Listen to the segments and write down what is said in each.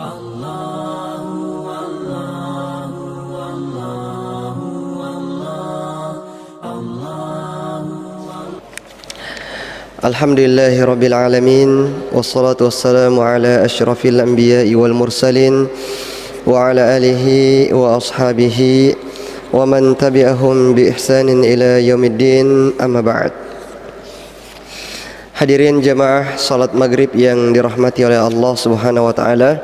Alhamdulillahi Rabbil Alamin, wassalatu wassalamu ala ashrafil anbiya'i wal mursalin wa ala alihi wa ashabihi wa man tabi'ahum bi ihsanin ila yaumiddin, amma ba'd. Hadirin jamaah salat maghrib yang dirahmati oleh Allah Subhanahu wa taala.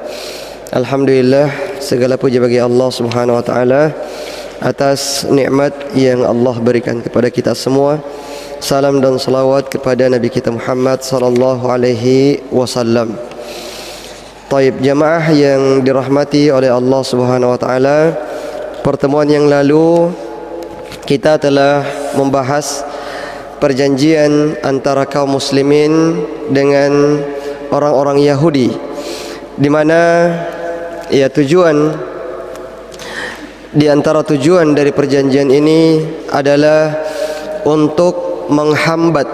Alhamdulillah, segala puji bagi Allah Subhanahu wa taala atas nikmat yang Allah berikan kepada kita semua. Salam dan salawat kepada Nabi kita Muhammad sallallahu alaihi wasallam. Taib jamaah yang dirahmati oleh Allah Subhanahu wa taala, pertemuan yang lalu kita telah membahas perjanjian antara kaum muslimin dengan orang-orang Yahudi, di mana di antara tujuan dari perjanjian ini adalah untuk menghambat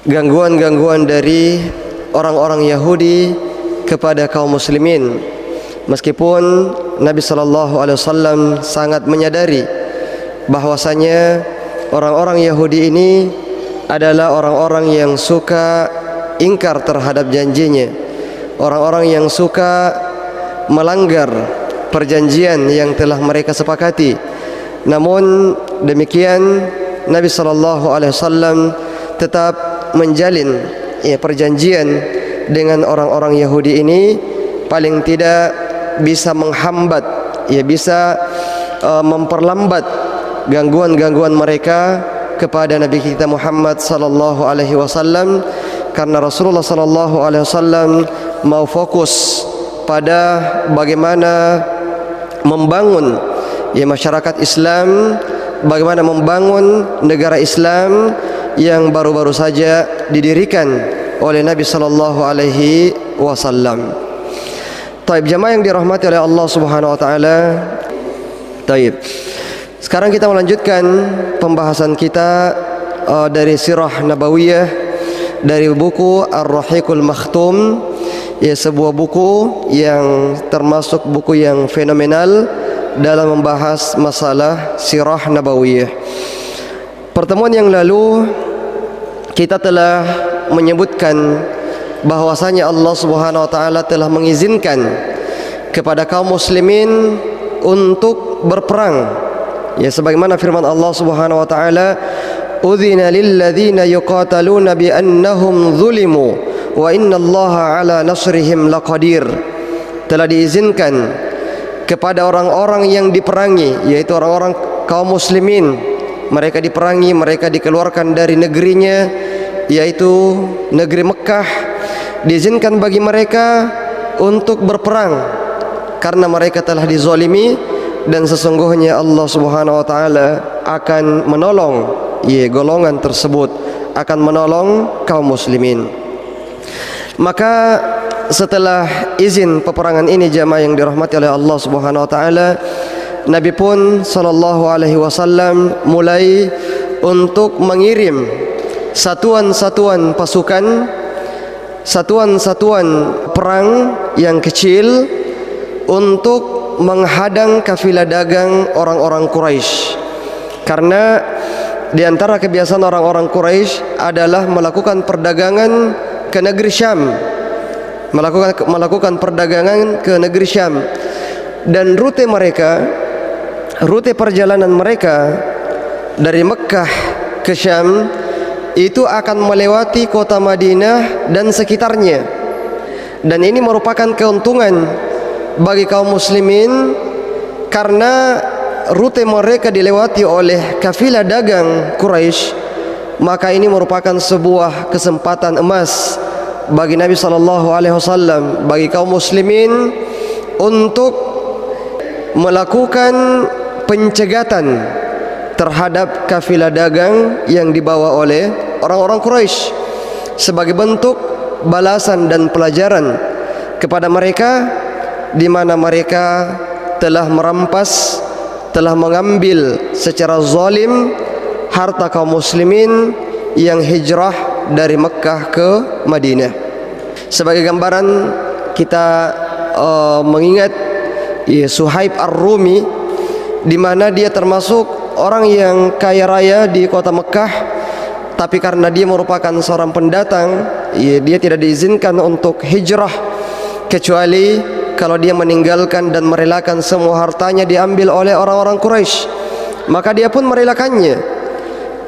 gangguan-gangguan dari orang-orang Yahudi kepada kaum muslimin. Meskipun Nabi sallallahu alaihi wasallam sangat menyadari bahwasanya orang-orang Yahudi ini adalah orang-orang yang suka ingkar terhadap janjinya, orang-orang yang suka melanggar perjanjian yang telah mereka sepakati. Namun demikian Nabi sallallahu alaihi wasallam tetap menjalin perjanjian dengan orang-orang Yahudi ini, paling tidak bisa menghambat, bisa memperlambat gangguan-gangguan mereka kepada Nabi kita Muhammad sallallahu alaihi wasallam, karena Rasulullah sallallahu alaihi wasallam mau fokus pada bagaimana membangun masyarakat Islam, bagaimana membangun negara Islam yang baru-baru saja didirikan oleh Nabi sallallahu alaihi wasallam. Taib jamaah yang dirahmati oleh Allah Subhanahu wa taala. Taib. Sekarang kita melanjutkan pembahasan kita dari sirah nabawiyah, dari buku Ar-Rahiqul Makhtum, sebuah buku yang termasuk buku yang fenomenal dalam membahas masalah sirah nabawiyah. Pertemuan yang lalu kita telah menyebutkan bahwasanya Allah Subhanahu wa taala telah mengizinkan kepada kaum muslimin untuk berperang, sebagaimana firman Allah Subhanahu wa taala, "Udzina lil ladzina yuqataluna bi annahum zulimu wa innallaha ala nasrihim laqadir." Telah diizinkan kepada orang-orang yang diperangi, yaitu orang-orang kaum muslimin. Mereka diperangi, mereka dikeluarkan dari negerinya, yaitu negeri Mekah. Diizinkan bagi mereka untuk berperang karena mereka telah dizalimi, dan sesungguhnya Allah Subhanahu wa taala akan menolong golongan tersebut, akan menolong kaum muslimin. Maka setelah izin peperangan ini jamaah yang dirahmati oleh Allah Subhanahu wa taala, Nabi pun sallallahu alaihi wasallam mulai untuk mengirim satuan-satuan pasukan, satuan-satuan perang yang kecil untuk menghadang kafilah dagang orang-orang Quraisy. Karena di antara kebiasaan orang-orang Quraisy adalah melakukan perdagangan ke negeri Syam, melakukan perdagangan ke negeri Syam, dan rute perjalanan mereka dari Mekkah ke Syam itu akan melewati kota Madinah dan sekitarnya. Dan ini merupakan keuntungan bagi kaum muslimin, karena rute mereka dilewati oleh kafilah dagang Quraisy, maka ini merupakan sebuah kesempatan emas bagi Nabi sallallahu alaihi wasallam, bagi kaum muslimin untuk melakukan pencegatan terhadap kafilah dagang yang dibawa oleh orang-orang Quraisy, sebagai bentuk balasan dan pelajaran kepada mereka, di mana mereka telah merampas, telah mengambil secara zalim harta kaum muslimin yang hijrah dari Mekkah ke Madinah. Sebagai gambaran, kita mengingat Suhaib Ar-Rumi, di mana dia termasuk orang yang kaya raya di kota Mekah, tapi karena dia merupakan seorang pendatang, dia tidak diizinkan untuk hijrah kecuali kalau dia meninggalkan dan merelakan semua hartanya diambil oleh orang-orang Quraisy. Maka dia pun merelakannya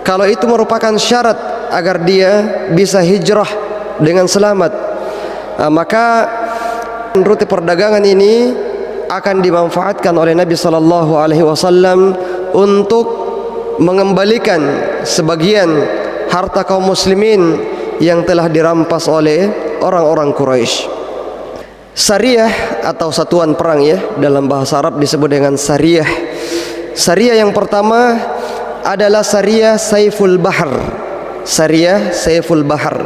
kalau itu merupakan syarat agar dia bisa hijrah dengan selamat. Maka rute perdagangan ini akan dimanfaatkan oleh Nabi sallallahu alaihi wasallam untuk mengembalikan sebagian harta kaum muslimin yang telah dirampas oleh orang-orang Quraisy. Sariyah atau satuan perang, ya, dalam bahasa Arab disebut dengan sariyah. Sariyah yang pertama adalah Sariyah Saiful Bahar. Sariyah Saiful Bahar,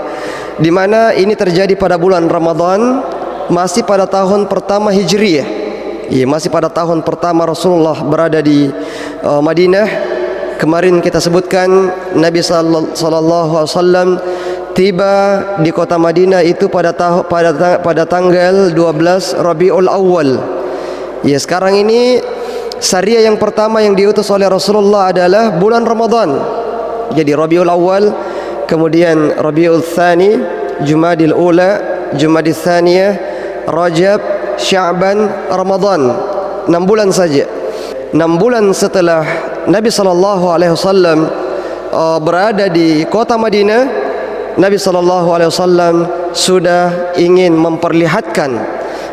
di mana ini terjadi pada bulan Ramadan, masih pada tahun pertama Hijriyah. Masih pada tahun pertama Rasulullah berada di Madinah. Kemarin kita sebutkan Nabi sallallahu alaihi wasallam tiba di kota Madinah itu pada tanggal 12 Rabiul Awal. Sekarang ini Sariyah yang pertama yang diutus oleh Rasulullah adalah bulan Ramadan. Jadi Rabiul Awal, kemudian Rabiul Tsani, Jumadil Ula, Jumadil Tsaniyah, Rajab, Sya'ban, Ramadan. 6 bulan saja. 6 bulan setelah Nabi sallallahu alaihi wasallam berada di kota Madinah, Nabi sallallahu alaihi wasallam sudah ingin memperlihatkan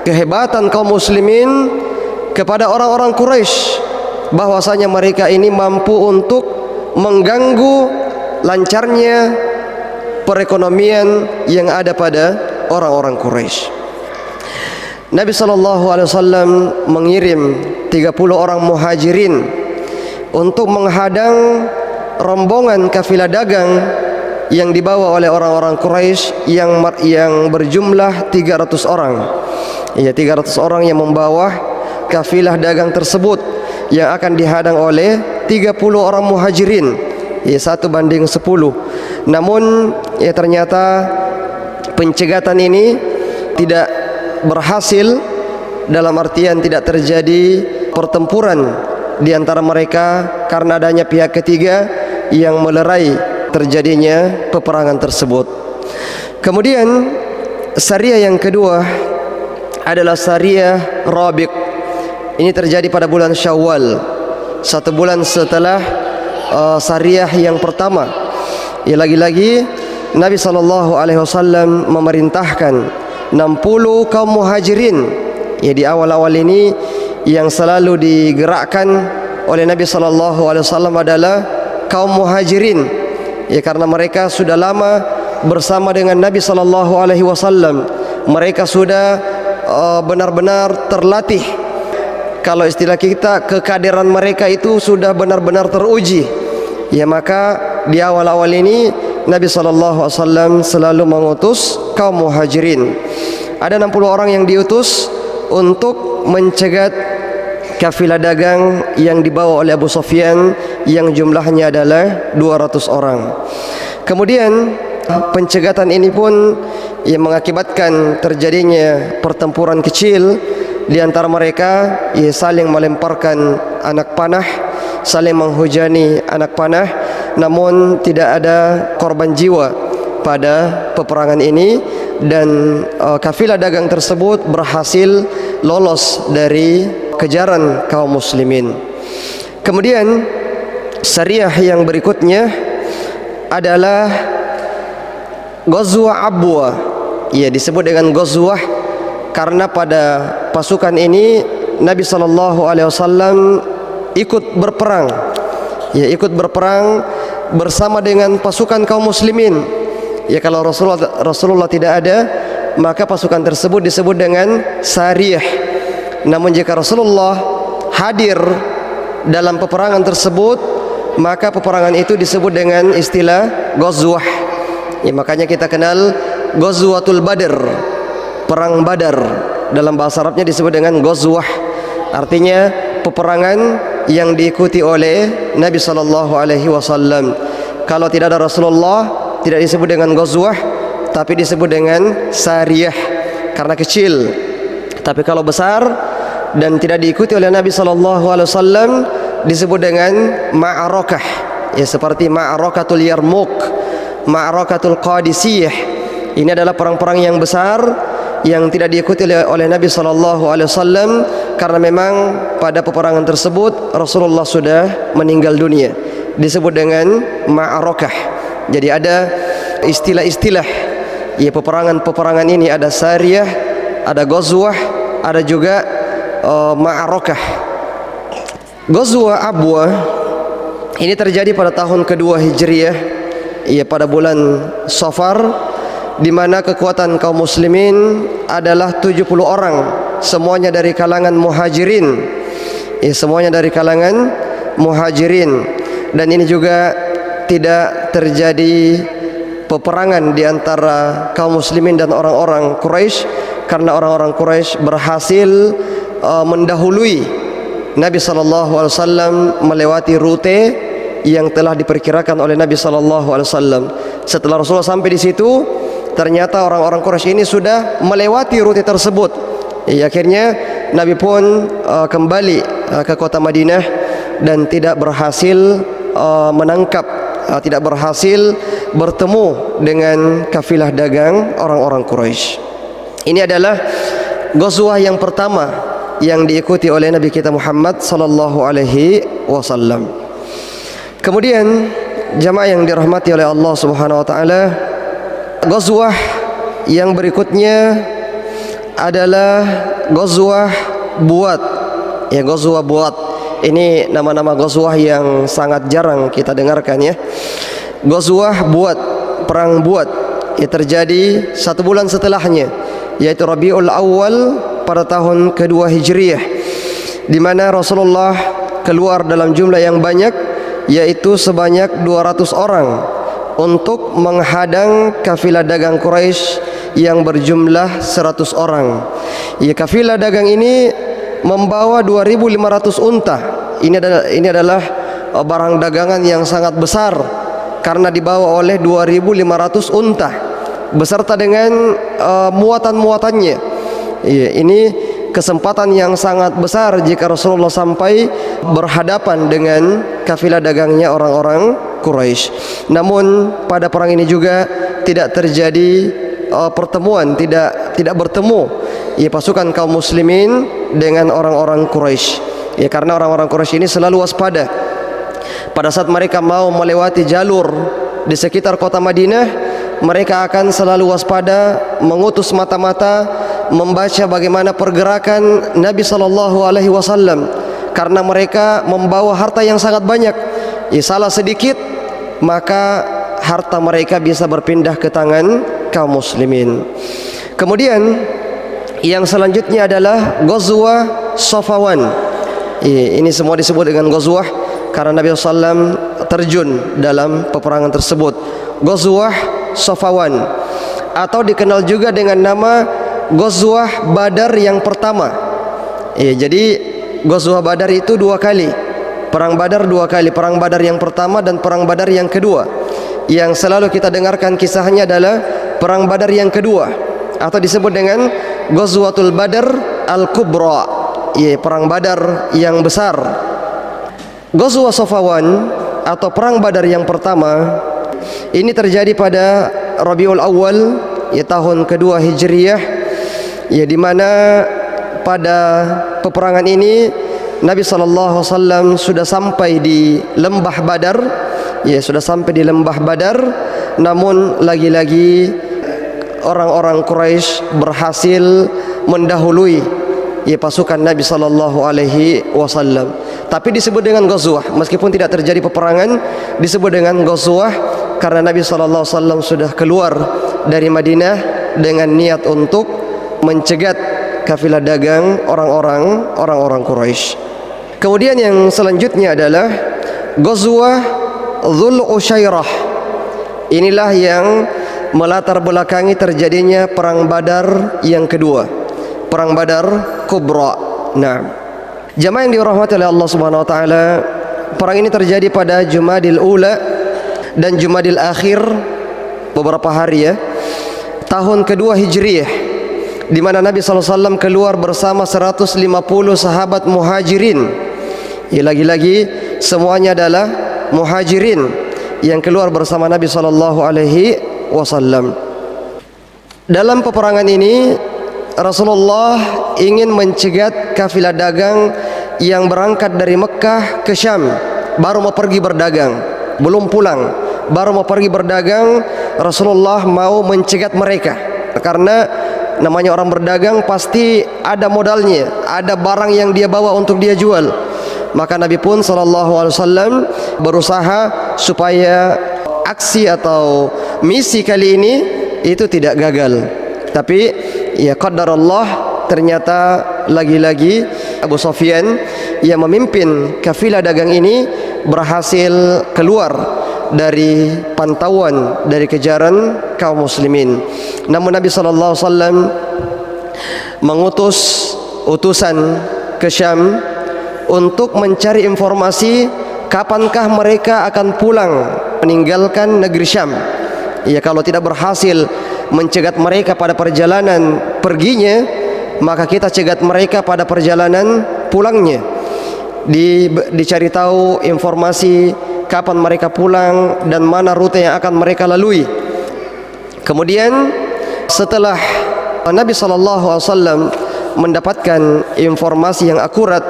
kehebatan kaum muslimin kepada orang-orang Quraisy, bahwasanya mereka ini mampu untuk mengganggu lancarnya perekonomian yang ada pada orang-orang Quraisy. Nabi sallallahu alaihi wasallam mengirim 30 orang muhajirin untuk menghadang rombongan kafilah dagang yang dibawa oleh orang-orang Quraisy yang berjumlah 300 orang. 300 orang yang membawa kafilah dagang tersebut yang akan dihadang oleh 30 orang muhajirin, 1:10. Namun ternyata pencegatan ini tidak berhasil, dalam artian tidak terjadi pertempuran di antara mereka karena adanya pihak ketiga yang melerai terjadinya peperangan tersebut. Kemudian Sariyah yang kedua adalah Sariyah Rabiq. Ini terjadi pada bulan Syawal, 1 bulan setelah Sariyah yang pertama. Lagi-lagi Nabi sallallahu alaihi wasallam memerintahkan 60 kaum muhajirin. Di awal-awal ini yang selalu digerakkan oleh Nabi sallallahu alaihi wasallam adalah kaum muhajirin, karena mereka sudah lama bersama dengan Nabi sallallahu alaihi wasallam. Mereka sudah benar-benar terlatih. Kalau istilah kita, kekaderan mereka itu sudah benar-benar teruji. Maka di awal-awal ini Nabi sallallahu alaihi wasallam selalu mengutus kaum muhajirin. Ada 60 orang yang diutus untuk mencegat kafilah dagang yang dibawa oleh Abu Sufyan yang jumlahnya adalah 200 orang. Kemudian pencegatan ini pun mengakibatkan terjadinya pertempuran kecil di antara mereka, saling melemparkan anak panah, saling menghujani anak panah, namun tidak ada korban jiwa pada peperangan ini, dan kafilah dagang tersebut berhasil lolos dari kejaran kaum muslimin. Kemudian Sariyah yang berikutnya adalah Ghazwah Abwa. Disebut dengan Ghazwah karena pada pasukan ini Nabi sallallahu alaihi wasallam ikut berperang. Ikut berperang bersama dengan pasukan kaum muslimin. Kalau Rasulullah tidak ada, maka pasukan tersebut disebut dengan Sariyah. Namun jika Rasulullah hadir dalam peperangan tersebut, maka peperangan itu disebut dengan istilah Ghazwah. Makanya kita kenal Ghazwatul Badr, perang Badar. Dalam bahasa Arabnya disebut dengan Ghazwah, artinya peperangan yang diikuti oleh Nabi sallallahu alaihi wasallam. Kalau tidak ada Rasulullah, tidak disebut dengan Ghazwah, tapi disebut dengan Sariyah, karena kecil. Tapi kalau besar dan tidak diikuti oleh Nabi SAW disebut dengan ma'arakah, ya, seperti ma'arakatul Yarmuk, ma'arakatul Qadisiyah. Ini adalah perang-perang yang besar yang tidak diikuti oleh Nabi SAW karena memang pada peperangan tersebut Rasulullah sudah meninggal dunia. Disebut dengan ma'arakah. Jadi ada istilah-istilah, ya, peperangan ini ada sariyah, ada ghazwah, ada juga ma'arakah. Ghazwah Abwa ini terjadi pada tahun kedua Hijriyah, ya, pada bulan Safar, di mana kekuatan kaum muslimin adalah 70 orang, semuanya dari kalangan muhajirin, ya, semuanya dari kalangan muhajirin. Dan ini juga tidak terjadi peperangan di antara kaum muslimin dan orang-orang Quraisy, karena orang-orang Quraisy berhasil mendahului Nabi SAW melewati rute yang telah diperkirakan oleh Nabi SAW. Setelah Rasulullah sampai di situ, ternyata orang-orang Quraisy ini sudah melewati rute tersebut. Ya, akhirnya Nabi pun kembali ke kota Madinah dan tidak berhasil menangkap, tidak berhasil bertemu dengan kafilah dagang orang-orang Quraisy. Ini adalah ghazwah yang pertama yang diikuti oleh Nabi kita Muhammad sallallahu alaihi wasallam. Kemudian jamaah yang dirahmati oleh Allah Subhanahu wa taala, ghazwah yang berikutnya adalah ghazwah Buat. Ya, ghazwah Buat. Ini nama-nama ghazwah yang sangat jarang kita dengarkan, ya. Ghazwah Buat, perang Buat, ya, terjadi 1 bulan setelahnya, yaitu Rabiul Awal pada tahun kedua Hijriyah, di mana Rasulullah keluar dalam jumlah yang banyak, yaitu sebanyak 200 orang untuk menghadang kafilah dagang Quraisy yang berjumlah 100 orang. Ya, kafilah dagang ini membawa 2.500 unta. Ini adalah barang dagangan yang sangat besar karena dibawa oleh 2.500 unta beserta dengan muatan-muatannya. Ya, ini kesempatan yang sangat besar jika Rasulullah sampai berhadapan dengan kafilah dagangnya orang-orang Quraisy. Namun pada perang ini juga tidak terjadi pertemuan, tidak bertemu, ya, pasukan kaum muslimin dengan orang-orang Quraisy. Ya, karena orang-orang Quraisy ini selalu waspada. Pada saat mereka mau melewati jalur di sekitar kota Madinah, mereka akan selalu waspada, mengutus mata-mata membaca bagaimana pergerakan Nabi SAW, karena mereka membawa harta yang sangat banyak. Ya, salah sedikit maka harta mereka bisa berpindah ke tangan kaum muslimin. Kemudian yang selanjutnya adalah ghazwah Safawan. Ini semua disebut dengan ghazwah karena Nabi SAW terjun dalam peperangan tersebut. Ghazwah Safawan, atau dikenal juga dengan nama ghazwah Badar yang pertama. Jadi ghazwah Badar itu 2 kali. Perang Badar 2 kali, perang Badar yang pertama dan perang Badar yang kedua. Yang selalu kita dengarkan kisahnya adalah perang Badar yang kedua, atau disebut dengan Ghazwatul Badar Al-Kubra, perang Badar yang besar. Ghazwah Safawan atau perang Badar yang pertama ini terjadi pada Rabiul Awal, tahun kedua Hijriyah, di mana pada peperangan ini Nabi SAW sudah sampai di lembah Badar, sudah sampai di lembah Badar. Namun lagi-lagi orang-orang Quraisy berhasil mendahului pasukan Nabi SAW. Tapi disebut dengan ghazwah, meskipun tidak terjadi peperangan, disebut dengan ghazwah karena Nabi SAW sudah keluar dari Madinah dengan niat untuk mencegat kafilah dagang orang-orang Quraisy. Kemudian yang selanjutnya adalah ghazwah Dzul Usyairah. Inilah yang melatar belakangi terjadinya perang Badar yang kedua, perang Badar Kubra. Nah, jamaah yang dirahmati oleh Allah Subhanahu wa taala, perang ini terjadi pada Jumadil Ula dan Jumadil Akhir, beberapa hari, tahun kedua Hijriyah, di mana Nabi SAW keluar bersama 150 sahabat muhajirin. Ya, lagi-lagi semuanya adalah muhajirin yang keluar bersama Nabi SAW. Dalam peperangan ini Rasulullah ingin mencegat kafilah dagang yang berangkat dari Mekah ke Syam, baru mau pergi berdagang, belum pulang, baru mau pergi berdagang. Rasulullah mau mencegat mereka, karena namanya orang berdagang pasti ada modalnya, ada barang yang dia bawa untuk dia jual. Maka Nabi pun SAW berusaha supaya aksi atau misi kali ini itu tidak gagal. Tapi ya qadar Allah, ternyata lagi-lagi Abu Sufyan yang memimpin kafilah dagang ini berhasil keluar dari pantauan, dari kejaran kaum muslimin. Namun Nabi SAW mengutus utusan ke Syam untuk mencari informasi kapankah mereka akan pulang meninggalkan negeri Syam. Ya, kalau tidak berhasil mencegat mereka pada perjalanan perginya, maka kita cegat mereka pada perjalanan pulangnya. Dicari tahu informasi kapan mereka pulang dan mana rute yang akan mereka lalui. Kemudian setelah Nabi SAW mendapatkan informasi yang akurat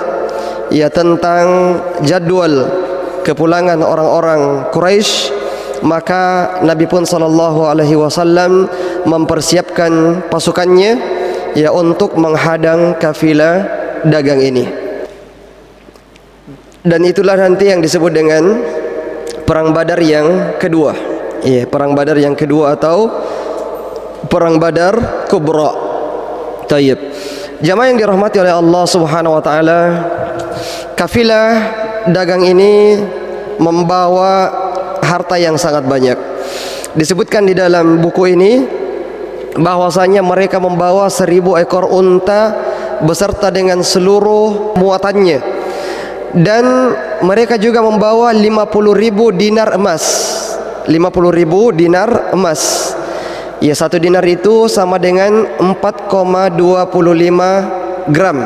ya tentang jadwal kepulangan orang-orang Quraisy, maka Nabi pun SAW mempersiapkan pasukannya ya untuk menghadang kafilah dagang ini. Dan itulah nanti yang disebut dengan perang Badar yang kedua. Ya, perang Badar yang kedua atau perang Badar Kubra. Tayyib. Jamaah yang dirahmati oleh Allah Subhanahu wa taala, kafilah dagang ini membawa harta yang sangat banyak. Disebutkan di dalam buku ini bahwasanya mereka membawa 1000 ekor unta beserta dengan seluruh muatannya, dan mereka juga membawa 50.000 dinar emas. 50.000 dinar emas. Ya, 1 dinar itu sama dengan 4,25 gram.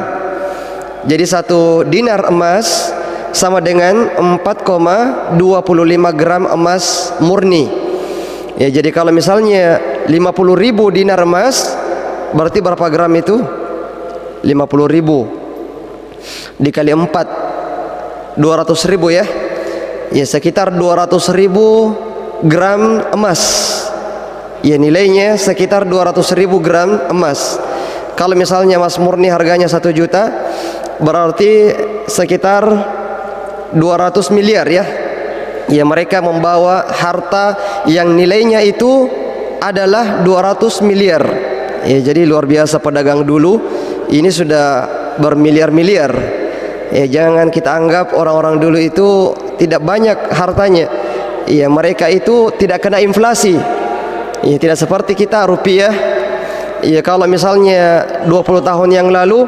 Jadi 1 dinar emas sama dengan 4,25 gram emas murni. Ya, jadi kalau misalnya 50.000 dinar emas, berarti berapa gram itu? 50.000 dikali 4, 200.000 ya. Ya, sekitar 200.000 gram emas. Ya, nilainya sekitar 200.000 gram emas. Kalau misalnya emas murni harganya 1 juta, berarti sekitar 200 miliar ya. Ya, mereka membawa harta yang nilainya itu adalah 200 miliar. Ya, jadi luar biasa pedagang dulu ini sudah bermiliar-miliar. Ya, jangan kita anggap orang-orang dulu itu tidak banyak hartanya. Ya, mereka itu tidak kena inflasi. Ya, tidak seperti kita rupiah. Ya, kalau misalnya 20 tahun yang lalu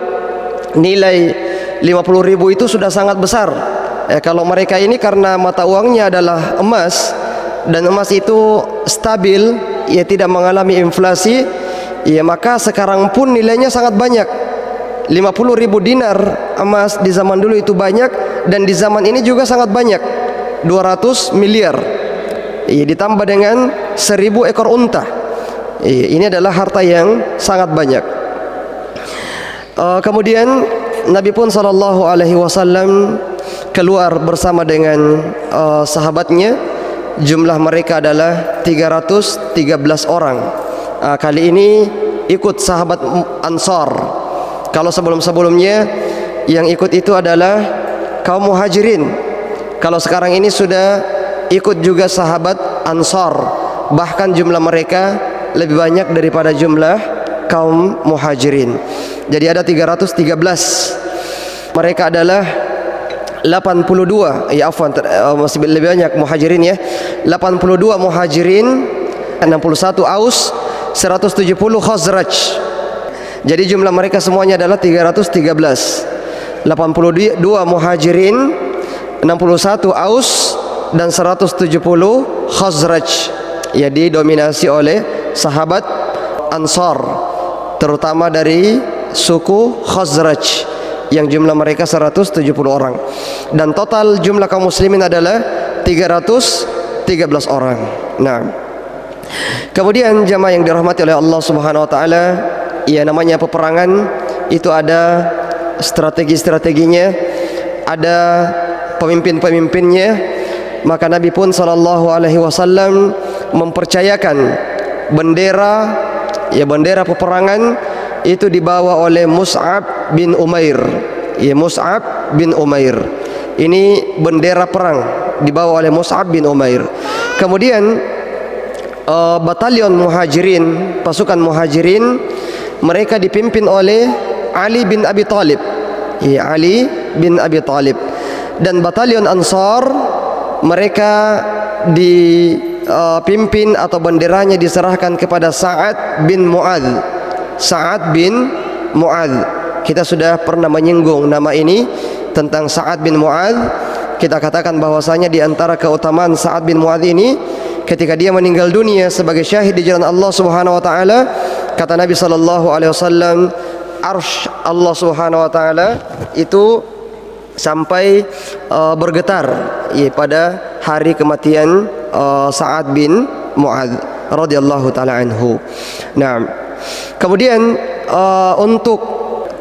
nilai 50.000 itu sudah sangat besar. Ya, kalau mereka ini karena mata uangnya adalah emas, dan emas itu stabil, ya tidak mengalami inflasi, ya maka sekarang pun nilainya sangat banyak. 50.000 dinar emas di zaman dulu itu banyak, dan di zaman ini juga sangat banyak, 200 miliar. Ya, ditambah dengan 1000 ekor unta. Ya, ini adalah harta yang sangat banyak. Kemudian Nabi pun SAW keluar bersama dengan sahabatnya. Jumlah mereka adalah 313 orang. Kali ini ikut sahabat Ansar. Kalau sebelum-sebelumnya yang ikut itu adalah kaum muhajirin. Kalau sekarang ini sudah ikut juga sahabat Ansar. Bahkan jumlah mereka lebih banyak daripada jumlah kaum muhajirin. Jadi ada 313. Mereka adalah 82, ya afwan, masih lebih banyak muhajirin ya. 82 muhajirin, 61 Aus, 170 Khazraj. Jadi jumlah mereka semuanya adalah 313. 82 muhajirin, 61 Aus, dan 170 Khazraj. Ya, didominasi oleh sahabat Ansar. terutama dari suku Khazraj yang jumlah mereka 170 orang, dan total jumlah kaum muslimin adalah 313 orang. Nah, kemudian jamaah yang dirahmati oleh Allah Subhanahu wa taala, ya namanya peperangan itu ada strategi-strateginya, ada pemimpin-pemimpinnya. Maka Nabi pun sallallahu alaihi wasallam mempercayakan bendera, ya bendera peperangan itu dibawa oleh Mus'ab bin Umair. Ya, Mus'ab bin Umair. Ini bendera perang dibawa oleh Mus'ab bin Umair. Kemudian batalion Muhajirin, pasukan Muhajirin, mereka dipimpin oleh Ali bin Abi Thalib. Ya, Ali bin Abi Thalib. Dan batalion Ansar, mereka dipimpin atau benderanya diserahkan kepada Sa'ad bin Mu'adz. Sa'ad bin Mu'adz. Kita sudah pernah menyinggung nama ini tentang Sa'ad bin Mu'adz. Kita katakan bahwasanya di antara keutamaan Sa'ad bin Mu'adz ini, ketika dia meninggal dunia sebagai syahid di jalan Allah Subhanahu wa taala, kata Nabi sallallahu alaihi wasallam, arsy Allah Subhanahu wa taala itu sampai bergetar, ya, pada hari kematian Sa'ad bin Mu'adz radhiyallahu taala anhu. Nah, kemudian untuk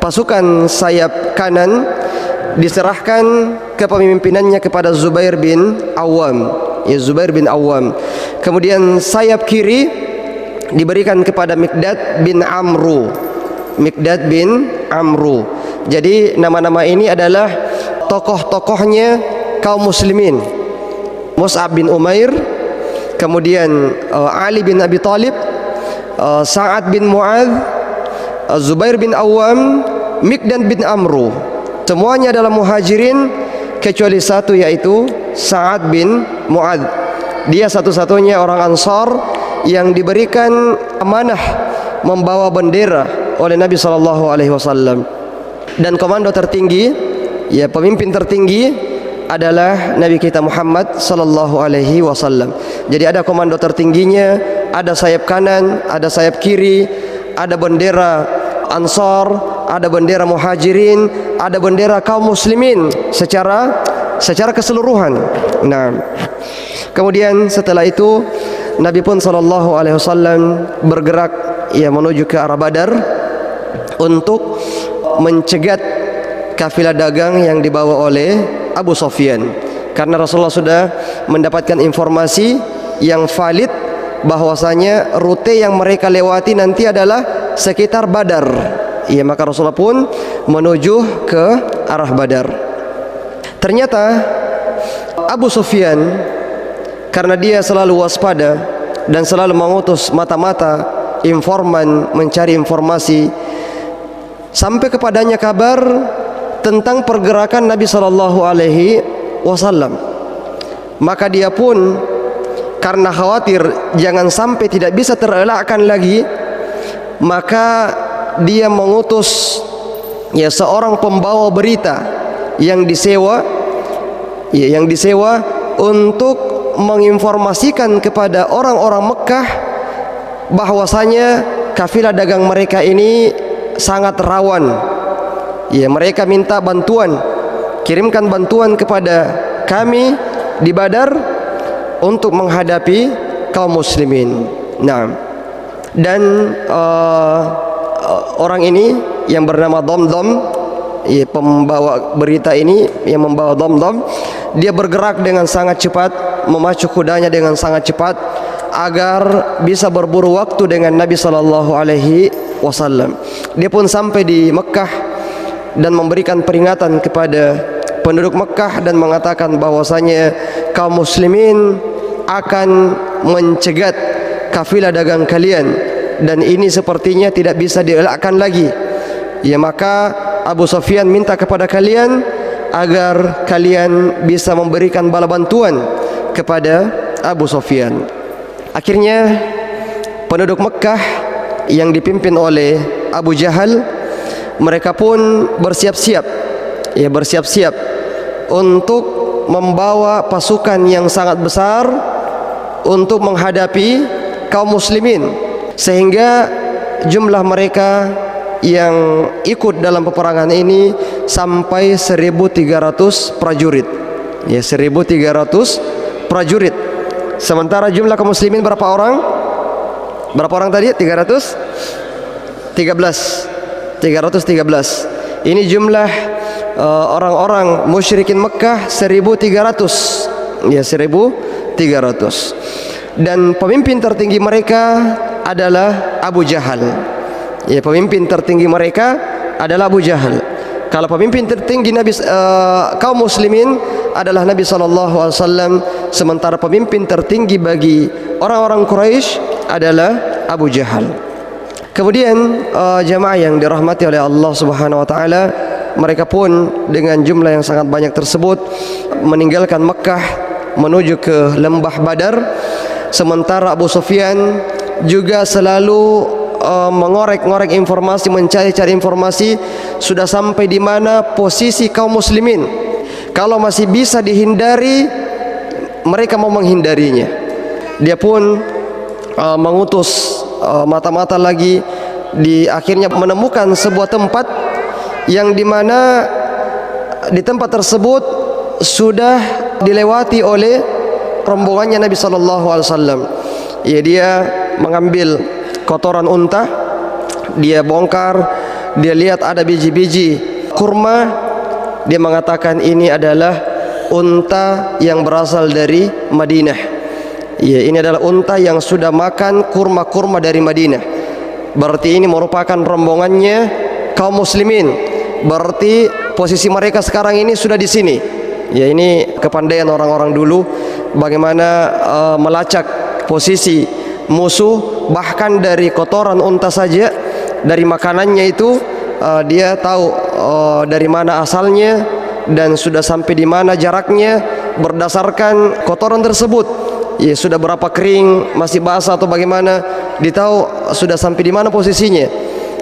pasukan sayap kanan diserahkan kepemimpinannya kepada Zubair bin Awam. Ya, Zubair bin Awam. Kemudian sayap kiri diberikan kepada Miqdad bin Amru. Miqdad bin Amru. Jadi nama-nama ini adalah tokoh-tokohnya kaum muslimin. Mus'ab bin Umair, kemudian Ali bin Abi Thalib, Sa'ad bin Mu'adz, Zubair bin Awam, Miqdad bin Amru. Semuanya adalah Muhajirin kecuali satu, yaitu Sa'ad bin Mu'adz. Dia satu-satunya orang Ansar yang diberikan amanah membawa bendera oleh Nabi sallallahu alaihi wasallam. Dan komando tertinggi, ya pemimpin tertinggi adalah Nabi kita Muhammad sallallahu alaihi wasallam. Jadi ada komando tertingginya, ada sayap kanan, ada sayap kiri, ada bendera Ansar, ada bendera Muhajirin, ada bendera kaum muslimin secara keseluruhan. Nah, kemudian setelah itu Nabi pun sallallahu alaihi wasallam bergerak, ya, menuju ke arah Badar untuk mencegat kafilah dagang yang dibawa oleh Abu Sufyan. Karena Rasulullah sudah mendapatkan informasi yang valid bahwasanya rute yang mereka lewati nanti adalah sekitar Badar. Ya, maka Rasulullah pun menuju ke arah Badar. Ternyata Abu Sufyan, karena dia selalu waspada dan selalu mengutus mata-mata informan mencari informasi, sampai kepadanya kabar tentang pergerakan Nabi sallallahu alaihi wasallam. Maka dia pun karena khawatir jangan sampai tidak bisa terelakkan lagi, maka dia mengutus, ya, seorang pembawa berita yang disewa, ya, yang disewa untuk menginformasikan kepada orang-orang Mekah bahwasanya kafilah dagang mereka ini sangat rawan. Ya, mereka minta bantuan, kirimkan bantuan kepada kami di Badar untuk menghadapi kaum muslimin. Nah, dan orang ini yang bernama Damdam, ya, pembawa berita ini yang membawa Damdam, dia bergerak dengan sangat cepat, memacu kudanya dengan sangat cepat agar bisa berburu waktu dengan Nabi sallallahu alaihi wasallam. Dia pun sampai di Mekah dan memberikan peringatan kepada penduduk Mekah dan mengatakan bahwasanya kaum muslimin akan mencegat kafilah dagang kalian dan ini sepertinya tidak bisa dielakkan lagi. Ya, maka Abu Sufyan minta kepada kalian agar kalian bisa memberikan bala bantuan kepada Abu Sufyan. Akhirnya penduduk Mekah yang dipimpin oleh Abu Jahal, mereka pun bersiap-siap, ya, bersiap-siap untuk membawa pasukan yang sangat besar untuk menghadapi kaum muslimin, sehingga jumlah mereka yang ikut dalam peperangan ini sampai 1.300 prajurit. Ya, 1.300 prajurit. Sementara jumlah kaum muslimin berapa orang? Berapa orang tadi? 313. Ini jumlah orang-orang musyrikin Mekah 1.300. Ya, 1.300. Dan pemimpin tertinggi mereka adalah Abu Jahal. Ya, pemimpin tertinggi mereka adalah Abu Jahal. Kalau pemimpin tertinggi kaum muslimin adalah Nabi sallallahu alaihi wasallam, sementara pemimpin tertinggi bagi orang-orang Quraisy adalah Abu Jahal. Kemudian jamaah yang dirahmati oleh Allah Subhanahu wa taala, mereka pun dengan jumlah yang sangat banyak tersebut meninggalkan Mekah menuju ke lembah Badar. Sementara Abu Sufyan juga selalu mengorek-ngorek informasi, mencari-cari informasi sudah sampai di mana posisi kaum muslimin. Kalau masih bisa dihindari, mereka mau menghindarinya. Dia pun mengutus mata-mata lagi, akhirnya menemukan sebuah tempat yang dimana di tempat tersebut sudah dilewati oleh rombongannya Nabi sallallahu alaihi wasallam. Ya, dia mengambil kotoran unta, dia bongkar, dia lihat ada biji-biji kurma, dia mengatakan ini adalah unta yang berasal dari Madinah. Ya, ini adalah unta yang sudah makan kurma-kurma dari Madinah. Berarti ini merupakan rombongannya kaum muslimin. Berarti posisi mereka sekarang ini sudah di sini. Ya, ini kepandaian orang-orang dulu bagaimana melacak posisi musuh, bahkan dari kotoran unta saja, dari makanannya itu dia tahu dari mana asalnya dan sudah sampai di mana jaraknya berdasarkan kotoran tersebut. Ya, sudah berapa kering, masih basah atau bagaimana, ditahu sudah sampai di mana posisinya.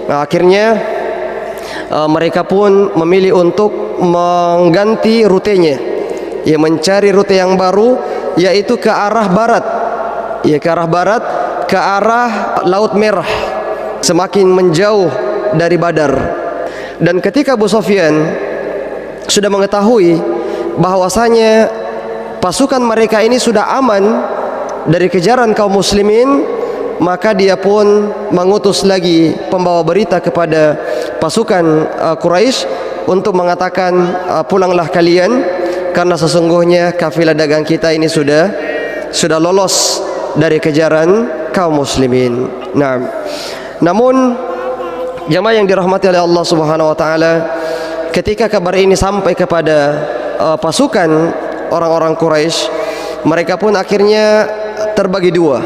Nah, akhirnya mereka pun memilih untuk mengganti rutenya, ya, mencari rute yang baru, yaitu ke arah barat. Ya, ke arah barat, ke arah Laut Merah, semakin menjauh dari Badar. Dan ketika Abu Sufyan sudah mengetahui bahwasanya pasukan mereka ini sudah aman dari kejaran kaum muslimin, maka dia pun mengutus lagi pembawa berita kepada pasukan Quraisy untuk mengatakan, pulanglah kalian karena sesungguhnya kafilah dagang kita ini sudah lolos dari kejaran kaum muslimin. Nah, namun jamaah yang dirahmati oleh Allah Subhanahu wa taala, ketika kabar ini sampai kepada pasukan orang-orang Quraisy, mereka pun akhirnya terbagi dua.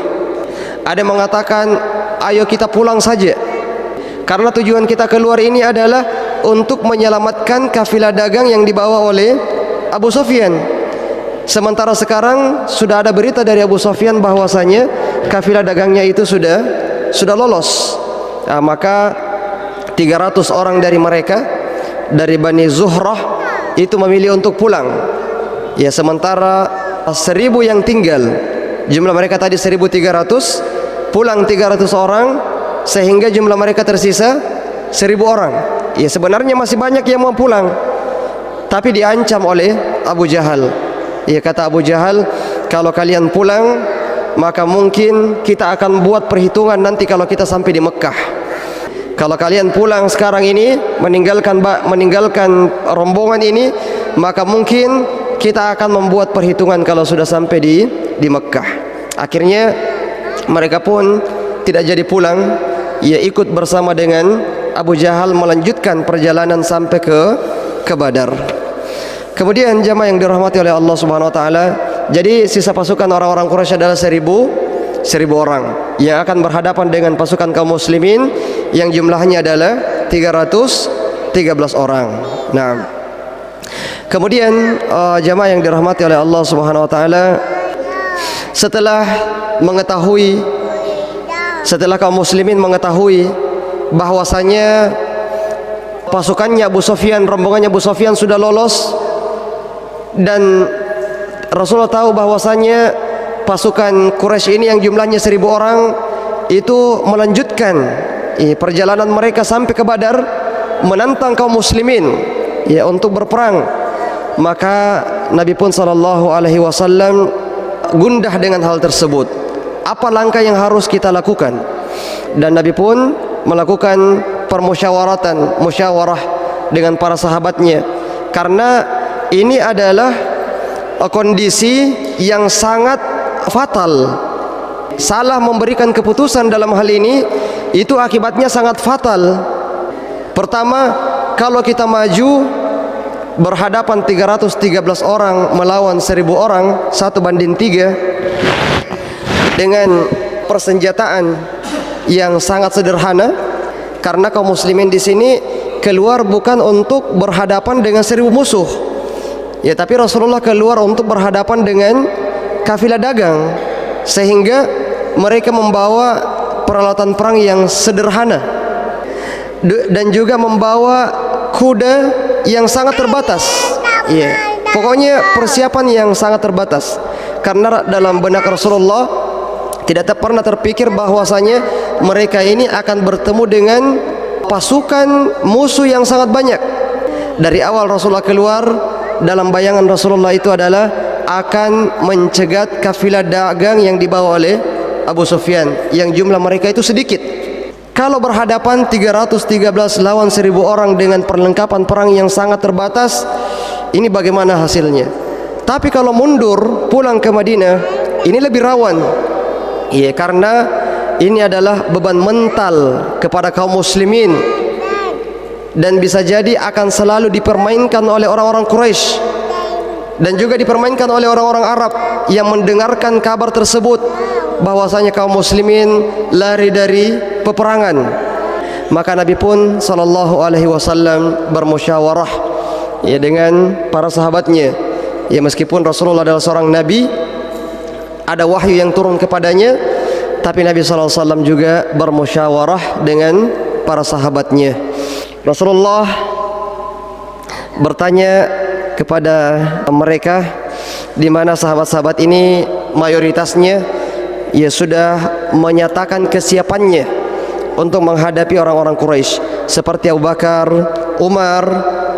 Ada yang mengatakan, ayo kita pulang saja, karena tujuan kita keluar ini adalah untuk menyelamatkan kafilah dagang yang dibawa oleh Abu Sufyan. Sementara sekarang sudah ada berita dari Abu Sufyan bahwasanya kafilah dagangnya itu sudah lolos. Nah, maka 300 orang dari mereka, dari Bani Zuhrah, itu memilih untuk pulang. Ya, sementara 1000 yang tinggal, jumlah mereka tadi 1.300, pulang 300 orang, sehingga jumlah mereka tersisa 1000 orang. Ya, sebenarnya masih banyak yang mau pulang, tapi diancam oleh Abu Jahal. Ya, kata Abu Jahal, kalau kalian pulang, maka mungkin kita akan buat perhitungan nanti kalau kita sampai di Mekah. Kalau kalian pulang sekarang ini, meninggalkan rombongan ini, maka mungkin kita akan membuat perhitungan kalau sudah sampai di Mekah. Akhirnya mereka pun tidak jadi pulang, ia ikut bersama dengan Abu Jahal melanjutkan perjalanan sampai ke Badar. Kemudian jamaah yang dirahmati oleh Allah Subhanahu wa taala, jadi sisa pasukan orang-orang Quraisy adalah 1000 orang yang akan berhadapan dengan pasukan kaum muslimin yang jumlahnya adalah 313 orang. Nah, kemudian jamaah yang dirahmati oleh Allah Subhanahu wa taala, setelah kaum muslimin mengetahui bahwasanya pasukannya Abu Sufyan, rombongannya Abu Sufyan sudah lolos, dan Rasulullah tahu bahwasanya pasukan Quraisy ini yang jumlahnya 1000 orang itu melanjutkan perjalanan mereka sampai ke Badar menantang kaum muslimin ya untuk berperang. Maka Nabi pun sallallahu alaihi wasallam gundah dengan hal tersebut. Apa langkah yang harus kita lakukan? Dan Nabi pun melakukan musyawarah dengan para sahabatnya, karena ini adalah kondisi yang sangat fatal. Salah memberikan keputusan dalam hal ini itu akibatnya sangat fatal. Pertama, kalau kita maju berhadapan 313 orang melawan 1000 orang 1:3 dengan persenjataan yang sangat sederhana, karena kaum muslimin di sini keluar bukan untuk berhadapan dengan 1000 musuh ya, tapi Rasulullah keluar untuk berhadapan dengan kafilah dagang, sehingga mereka membawa peralatan perang yang sederhana dan juga membawa kuda yang sangat terbatas. Ya, pokoknya persiapan yang sangat terbatas, karena dalam benak Rasulullah tidak pernah terpikir bahwasanya mereka ini akan bertemu dengan pasukan musuh yang sangat banyak. Dari awal Rasulullah keluar, dalam bayangan Rasulullah itu adalah akan mencegat kafilah dagang yang dibawa oleh Abu Sufyan yang jumlah mereka itu sedikit. Kalau berhadapan 313 lawan 1000 orang dengan perlengkapan perang yang sangat terbatas, ini bagaimana hasilnya? Tapi kalau mundur pulang ke Madinah, ini lebih rawan. Iya, karena ini adalah beban mental kepada kaum muslimin dan bisa jadi akan selalu dipermainkan oleh orang-orang Quraisy dan juga dipermainkan oleh orang-orang Arab yang mendengarkan kabar tersebut bahwasanya kaum muslimin lari dari peperangan. Maka Nabi pun sallallahu alaihi wasallam bermusyawarah ya dengan para sahabatnya. Ya, meskipun Rasulullah adalah seorang nabi, ada wahyu yang turun kepadanya, tapi Nabi sallallahu alaihi wasallam juga bermusyawarah dengan para sahabatnya. Rasulullah bertanya kepada mereka, di mana sahabat-sahabat ini mayoritasnya ya sudah menyatakan kesiapannya untuk menghadapi orang-orang Quraisy, seperti Abu Bakar, Umar,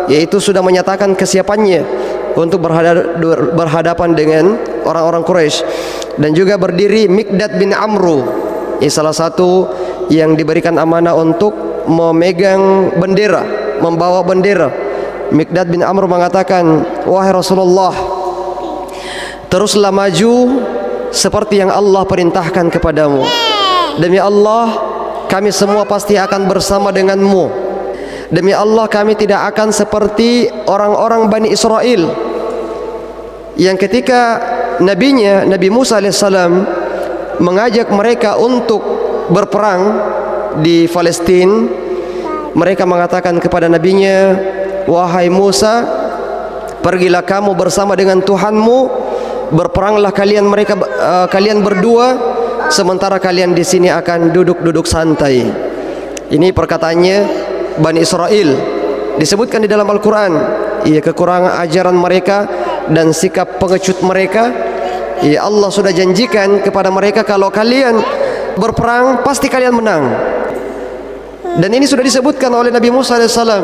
yaitu sudah menyatakan kesiapannya untuk berhadapan dengan orang-orang Quraisy. Dan juga berdiri Miqdad bin Amru, salah satu yang diberikan amanah untuk memegang bendera, membawa bendera. Miqdad bin Amr mengatakan, wahai Rasulullah, teruslah maju seperti yang Allah perintahkan kepadamu. Demi Allah, kami semua pasti akan bersama denganmu. Demi Allah, kami tidak akan seperti orang-orang Bani Israel yang ketika nabinya, Nabi Musa alaihissalam, mengajak mereka untuk berperang di Palestina, mereka mengatakan kepada nabinya, wahai Musa, pergilah kamu bersama dengan Tuhanmu, berperanglah kalian berdua, sementara kalian di sini akan duduk-duduk santai. Ini perkataannya Bani Israel, disebutkan di dalam Al-Quran. Ia kekurangan ajaran mereka dan sikap pengecut mereka. Ya, Allah sudah janjikan kepada mereka, kalau kalian berperang pasti kalian menang. Dan ini sudah disebutkan oleh Nabi Musa alaihissalam.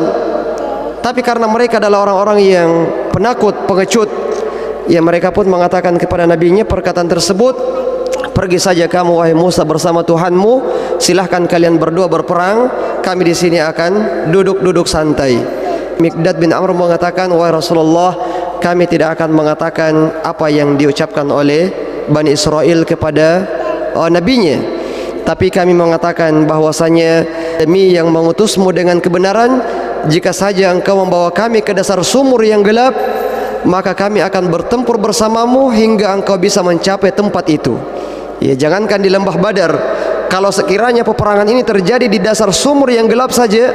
Tapi karena mereka adalah orang-orang yang penakut, pengecut, ya mereka pun mengatakan kepada nabinya perkataan tersebut, pergi saja kamu wahai Musa bersama Tuhanmu, silahkan kalian berdua berperang, kami di sini akan duduk-duduk santai. Miqdad bin Amr mengatakan, wahai Rasulullah, kami tidak akan mengatakan apa yang diucapkan oleh Bani Israel kepada nabinya, tapi kami mengatakan bahwasanya demi yang mengutusmu dengan kebenaran, jika saja engkau membawa kami ke dasar sumur yang gelap, maka kami akan bertempur bersamamu hingga engkau bisa mencapai tempat itu. Ya, jangankan di lembah Badar, kalau sekiranya peperangan ini terjadi di dasar sumur yang gelap saja,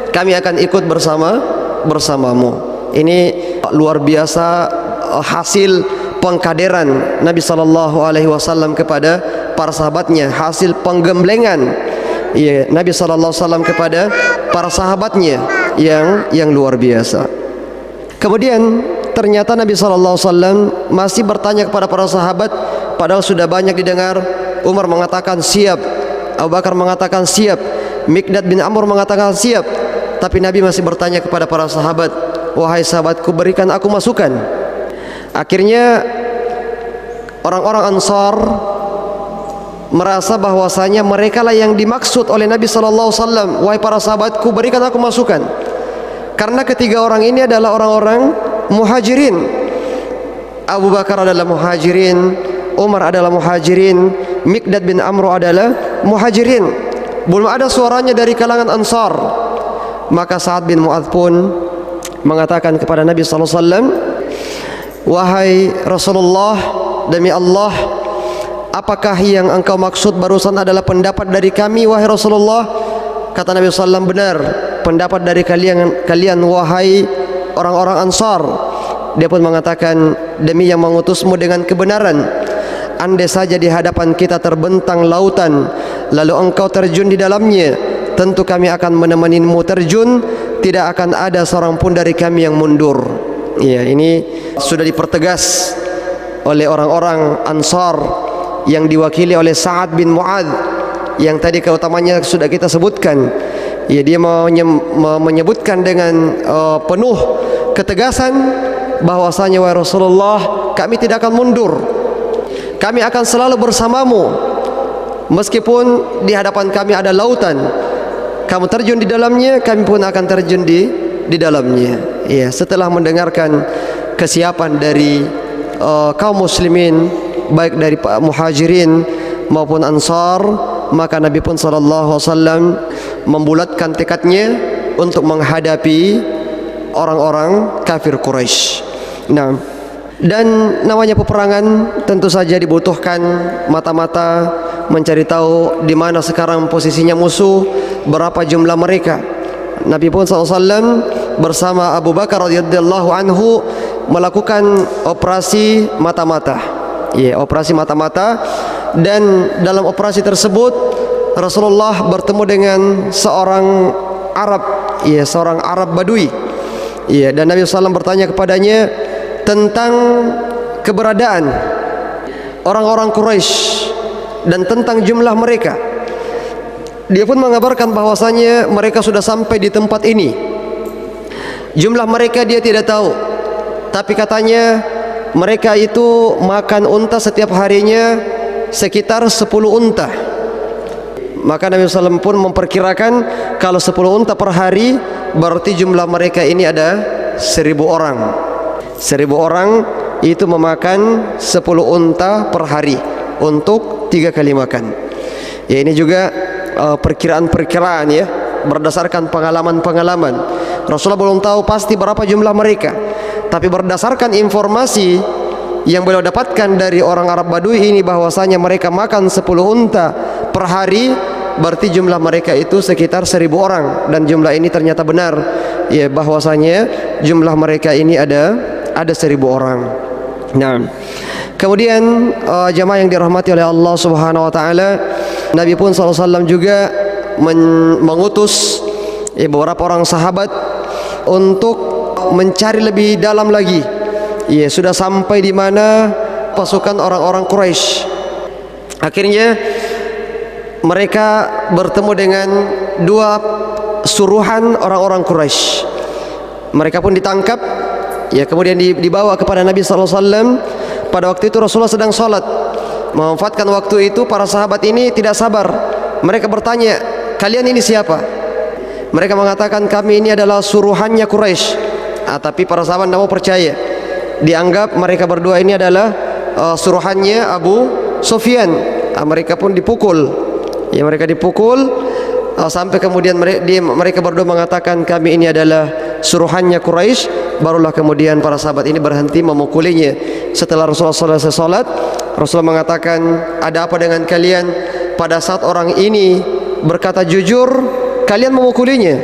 kami akan ikut bersamamu. Ini luar biasa hasil pengkaderan Nabi sallallahu alaihi wasallam kepada para sahabatnya, hasil penggemblengan ya Nabi sallallahu alaihi wasallam kepada para sahabatnya yang luar biasa. Kemudian ternyata Nabi sallallahu alaihi wasallam masih bertanya kepada para sahabat, padahal sudah banyak didengar. Umar mengatakan siap, Abu Bakar mengatakan siap, Mikdad bin Amr mengatakan siap, tapi Nabi masih bertanya kepada para sahabat, wahai sahabatku, berikan aku masukan. Akhirnya orang-orang Ansar merasa bahwasanya mereka lah yang dimaksud oleh Nabi sallallahu alaihi wasallam. Wahai para sahabatku, berikan aku masukan. Karena ketiga orang ini adalah orang-orang muhajirin. Abu Bakar adalah muhajirin, Umar adalah muhajirin, Mikdad bin Amr adalah muhajirin. Belum ada suaranya dari kalangan Ansar. Maka Sa'ad bin Mu'adz pun mengatakan kepada Nabi sallallahu alaihi wasallam, wahai Rasulullah, demi Allah, apakah yang engkau maksud barusan adalah pendapat dari kami, wahai Rasulullah? Kata Nabi sallallahu alaihi wasallam, benar, pendapat dari kalian wahai orang-orang Ansar. Dia pun mengatakan, demi yang mengutusmu dengan kebenaran, andai saja di hadapan kita terbentang lautan, lalu engkau terjun di dalamnya, tentu kami akan menemanimu terjun, tidak akan ada seorang pun dari kami yang mundur. Ya, ini sudah dipertegas oleh orang-orang Ansar yang diwakili oleh Sa'ad bin Mu'adz, yang tadi keutamanya sudah kita sebutkan. Ya, dia menyebutkan dengan penuh ketegasan bahwasanya, wahai Rasulullah, kami tidak akan mundur, kami akan selalu bersamamu, meskipun di hadapan kami ada lautan, kamu terjun di dalamnya, kami pun akan terjun di dalamnya. Ya, setelah mendengarkan kesiapan dari kaum muslimin, baik dari muhajirin maupun Ansar, maka Nabi pun sallallahu alaihi wasallam membulatkan tekadnya untuk menghadapi orang-orang kafir Quraisy. Nah, dan namanya peperangan tentu saja dibutuhkan mata-mata mencari tahu di mana sekarang posisinya musuh, berapa jumlah mereka. Nabi pun SAW bersama Abu Bakar radhiyallahu anhu melakukan operasi mata-mata. Ya, operasi mata-mata. Dan dalam operasi tersebut Rasulullah bertemu dengan seorang Arab, ya, seorang Arab Badui. Ya, dan Nabi SAW bertanya kepadanya tentang keberadaan orang-orang Quraisy dan tentang jumlah mereka. Dia pun mengabarkan bahwasanya mereka sudah sampai di tempat ini. Jumlah mereka dia tidak tahu, tapi katanya mereka itu makan unta setiap harinya sekitar 10 unta. Maka Nabi SAW pun memperkirakan kalau 10 unta per hari, berarti jumlah mereka ini ada 1000 orang. 1000 orang itu memakan 10 unta per hari untuk 3 kali makan. Ya, ini juga perkiraan-perkiraan, ya, berdasarkan pengalaman-pengalaman. Rasulullah belum tahu pasti berapa jumlah mereka, tapi berdasarkan informasi yang beliau dapatkan dari orang Arab Badui ini bahwasanya mereka makan 10 unta per hari, berarti jumlah mereka itu sekitar 1000 orang. Dan jumlah ini ternyata benar, ya, bahwasanya jumlah mereka ini ada 1000 orang. Nah, kemudian jamaah yang dirahmati oleh Allah Subhanahu wa taala, Nabi pun SAW juga mengutus beberapa orang sahabat untuk mencari lebih dalam lagi. Ya, sudah sampai di mana pasukan orang-orang Quraisy. Akhirnya mereka bertemu dengan 2 suruhan orang-orang Quraisy. Mereka pun ditangkap, ya, kemudian dibawa kepada Nabi SAW. Pada waktu itu Rasulullah sedang sholat. Memanfaatkan waktu itu, para sahabat ini tidak sabar. Mereka bertanya, kalian ini siapa? Mereka mengatakan, kami ini adalah suruhannya Quraisy. Tapi para sahabat tidak mau percaya. Dianggap mereka berdua ini adalah suruhannya Abu Sufyan. Mereka pun dipukul. Ya, mereka dipukul sampai kemudian mereka berdua mengatakan, kami ini adalah suruhannya Quraisy. Barulah kemudian para sahabat ini berhenti memukulinya. Setelah Rasulullah selesai salat, Rasulullah mengatakan, ada apa dengan kalian? Pada saat orang ini berkata jujur, kalian memukulinya,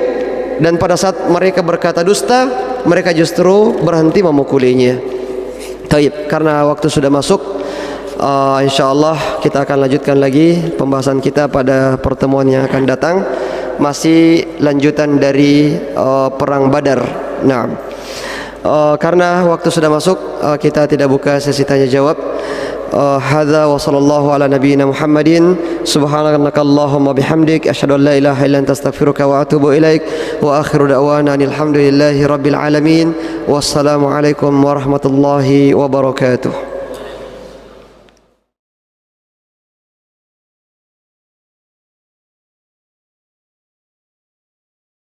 dan pada saat mereka berkata dusta, mereka justru berhenti memukulinya. Taib, karena waktu sudah masuk, insyaallah kita akan lanjutkan lagi pembahasan kita pada pertemuan yang akan datang. Masih lanjutan dari perang Badar. Nah, karena waktu sudah masuk, kita tidak buka sesi tanya jawab. hadza wa sallallahu ala nabiyyina Muhammadin subhanakallahumma bihamdik asyhadu an la ilaha illa anta astaghfiruka wa atubu ilaik wa akhiru da'wana alhamdulillahi rabbil alamin wassalamu alaikum warahmatullahi wabarakatuh.